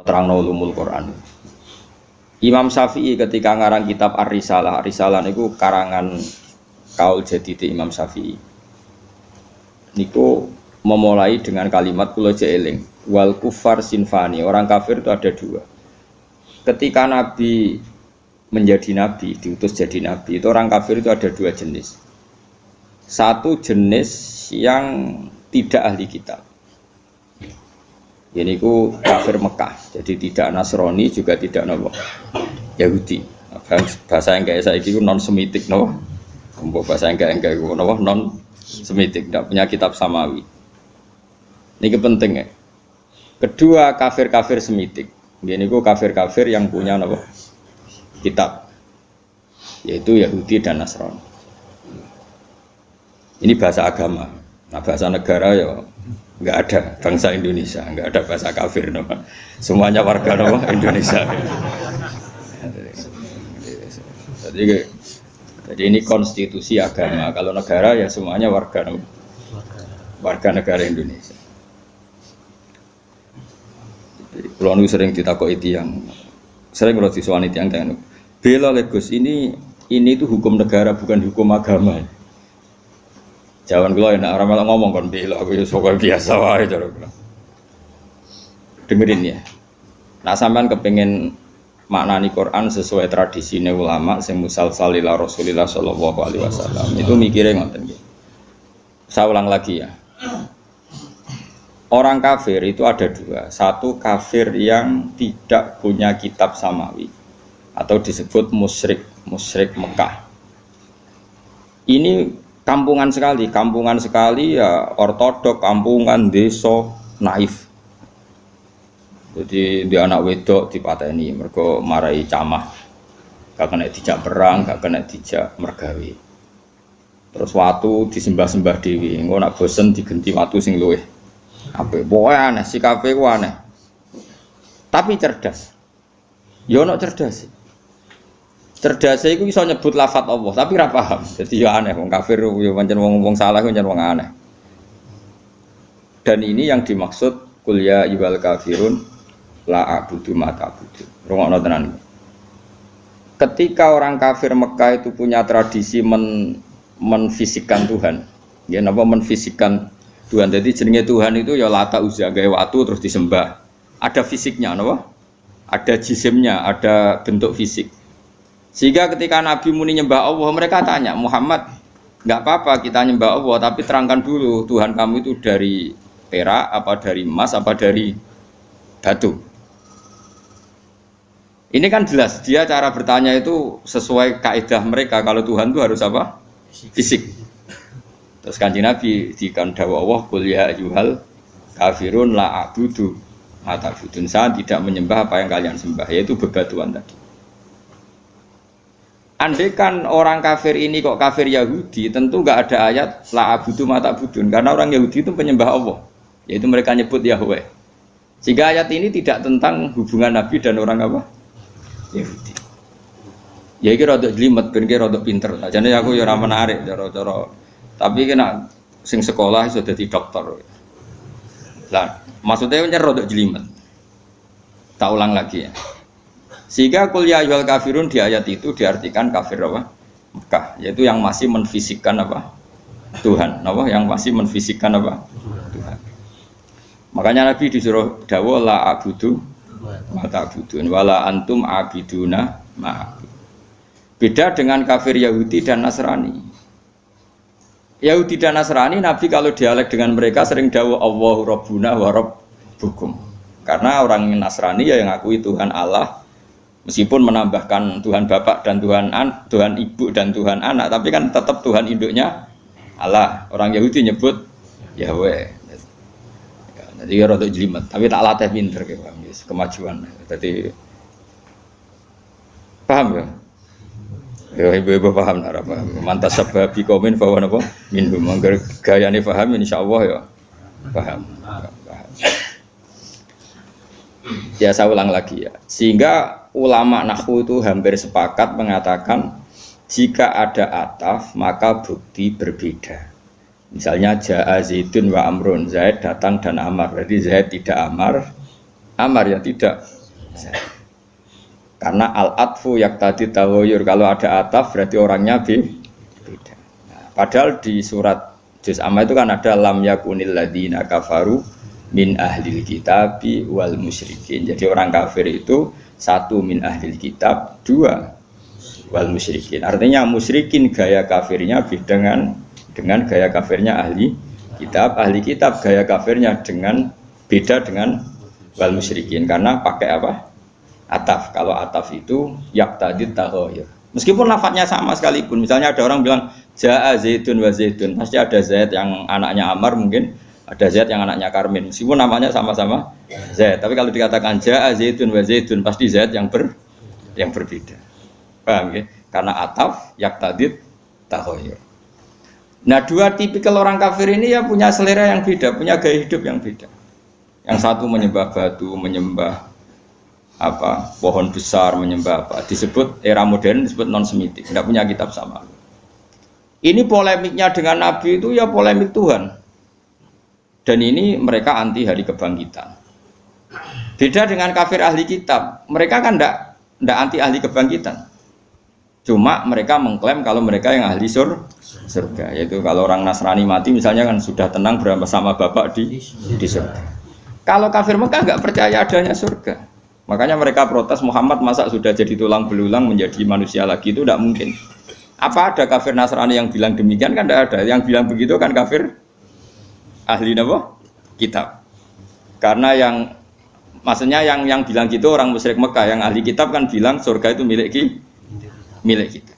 Terangno ulumul Quran. Imam Syafi'i ketika ngarang kitab Ar-Risalah, Ar-Risalah niku karangan kaul jadid Imam Syafi'i. Niku memulai dengan kalimat kula jeeling, wal kufar sinfani, orang kafir itu ada dua. Ketika Nabi menjadi Nabi, diutus jadi Nabi, itu orang kafir itu ada dua jenis. Satu jenis yang tidak ahli kitab. Ini ku kafir Mekah, jadi tidak Nasrani juga tidak Yahudi. Bahasa yang kayak saya itu non Semitik, bahasa yang kayak itu non Semitik, tidak punya kitab samawi. Ini penting ya. Kedua kafir Semitik, ini ku kafir yang punya kitab, yaitu Yahudi dan Nasrani. Ini bahasa agama. Nah bahasa negara ya nggak ada, bangsa Indonesia nggak ada bahasa kafir, semuanya warga Indonesia. Jadi ini konstitusi agama. Kalau negara ya semuanya warga negara Indonesia. Kalau nu sering ditakoi tiang, sering kalau diswani tiang bela Legos ini itu hukum negara bukan hukum agama. Jawan kula enak ora malah ngomong kon bela aku ya pokoke biasa wae cara kula. Dengerin ya. Nah sampean kepengin maknani Quran sesuai tradisine ulama sing musalsal ila Rasulillah sallallahu alaihi wasallam. Itu mikire ngoten nggih. Saya ulang lagi ya. Orang kafir itu ada dua. Satu kafir yang tidak punya kitab samawi atau disebut musyrik Mekah. Ini kampungan sekali ya, ortodok, kampungan, desa, naif. Jadi dia anak wedok dipateni mergo marai camah. Gak kena dijak perang, gak kena dijak mergawe. Terus watu disembah-sembah dewi, engko nak bosen digenti watu sing luwih apik. Pokoke aneh, sikape ku aneh. Tapi cerdas. Yo ono cerdas. Cerdasnya itu bisa nyebut lafaz Allah, tapi ora paham. Jadi ya aneh, wong kafir yo pancen wong salah pancen wong aneh. Dan ini yang dimaksud qul ya ayyuhal kafirun la a'budu ma ta'budun. Rungokno tenan. Ketika orang kafir Mekah itu punya tradisi menfisikkan Tuhan. Ya napa menfisikkan Tuhan. Jadi jenenge Tuhan itu ya Lata Uzza gawe watu terus disembah. Ada fisiknya napa? Ada jisimnya, ada bentuk fisik. Sehingga ketika Nabi muni nyembah Allah, mereka tanya, Muhammad, nggak apa-apa kita nyembah Allah, tapi terangkan dulu Tuhan kamu itu dari perak, apa dari emas, apa dari batu. Ini kan jelas, dia cara bertanya itu sesuai kaidah mereka, kalau Tuhan itu harus apa? Fisik. Terus kanjeng Nabi dikan dawa Allah, qul ya ayyuhal kafirun la a'budu ma ta'budun. Saya tidak menyembah apa yang kalian sembah, yaitu bebatuan tadi. Andai kan orang kafir ini kok kafir Yahudi, tentu nggak ada ayat la abudu ma ta'budun, karena orang Yahudi itu penyembah Allah, yaitu mereka nyebut Yahweh. Sehingga ayat ini tidak tentang hubungan Nabi dan orang apa? Yahudi. Ya iki rada jlimet ben ki rada pinter. Jane aku ya ora menarik cara-cara. Tapi kena sing sekolah iso dadi dokter. Lah, maksudnya nyer rada jlimet. Tak ulang lagi ya. Sehingga qul ya ayyuhal kafirun di ayat itu diartikan kafir apa? Mekah, yaitu yang masih menfisikkan apa? Tuhan, apa? Yang masih menfisikkan apa? Tuhan. Makanya Nabi disuruh dawuh la abudu ma ta'budun wala antum abiduna ma. Beda dengan kafir Yahudi dan Nasrani. Yahudi dan Nasrani Nabi kalau dialek dengan mereka sering dawuh Allahu Rabbuna wa Rabbukum. Karena orang Nasrani ya yang ngakui Tuhan Allah. Meskipun menambahkan Tuhan Bapak dan Tuhan Ibu dan Tuhan Anak, tapi kan tetap Tuhan induknya Allah. Orang Yahudi nyebut Yahweh. Jadi ya rada jelimet, tapi tak latih pinter kemajuan. Jadi paham ya? Ya ibu-ibu paham ora paham. Mantas sababi komen bahwa napa minhum mangger gayane paham insyaallah ya. Paham. Ya saya ulang lagi ya. Sehingga ulama nahwu itu hampir sepakat mengatakan jika ada ataf maka bukti berbeda. Misalnya Ja'a Zaidun wa Amrun, Zaid datang dan Amar. Jadi Zaid tidak Amar, Amar ya tidak. Karena al-atfu yaqtadi taghayyur, kalau ada ataf berarti orangnya beda. Nah, padahal di surat Juz Amma itu kan ada lam yakunil ladzina kafaru min ahlil kitabi wal musyrikin. Jadi orang kafir itu satu min ahlil kitab, dua wal musyrikin. Artinya musyrikin gaya kafirnya beda dengan gaya kafirnya ahli kitab. Ahli kitab gaya kafirnya beda dengan wal musyrikin karena pakai apa? Ataf. Kalau ataf itu yaqtadi taghayyur. Meskipun lafadznya sama sekalipun. Misalnya ada orang bilang jaa Zaidun wa Zaidun, pasti ada Zaid yang anaknya Amar, mungkin ada Zaid yang anaknya Karmin. Meskipun namanya sama-sama Zaid, tapi kalau dikatakan jaa Zaidun wa Zaidun, pasti Zaid yang berbeda. Paham ya? Karena ataf yaqtadi taghayyur. Nah, dua tipikal orang kafir ini ya punya selera yang beda, punya gaya hidup yang beda. Yang satu menyembah batu, menyembah pohon besar, menyembah disebut era modern disebut non semitik, tidak punya kitab sama. Ini polemiknya dengan Nabi itu ya polemik Tuhan, dan ini mereka anti hari kebangkitan. Beda dengan kafir ahli kitab, mereka kan tidak anti ahli kebangkitan, cuma mereka mengklaim kalau mereka yang ahli surga, yaitu kalau orang Nasrani mati misalnya kan sudah tenang bersama Bapak di surga. Kalau kafir Mekah nggak percaya adanya surga. Makanya mereka protes, Muhammad masa sudah jadi tulang belulang menjadi manusia lagi, itu tidak mungkin. Apa ada kafir Nasrani yang bilang demikian? Kan tidak ada. Yang bilang begitu kan kafir ahli kitab. Karena maksudnya yang bilang gitu orang musyrik Mekah, yang ahli kitab kan bilang surga itu milik kita.